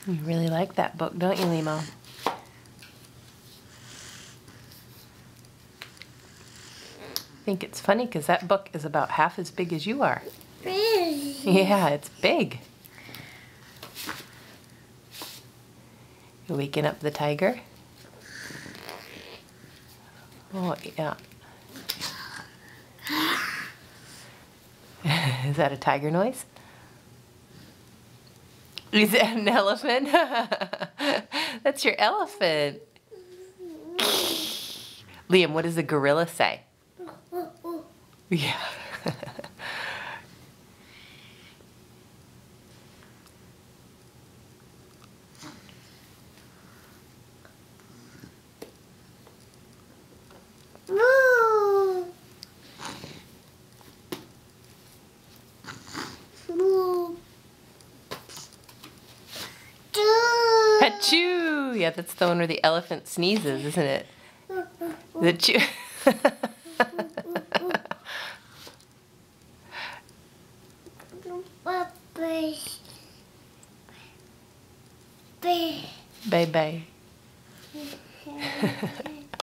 You really like that book, don't you, Limo? I think it's funny because that book is about half as big as you are. Yeah, it's big. You're waking up the tiger? Oh, yeah. Is that a tiger noise? Is that an elephant? That's your elephant. Liam, what does a gorilla say? Yeah. Achoo! Yeah, that's the one where the elephant sneezes, isn't it? The chew. Bye bye.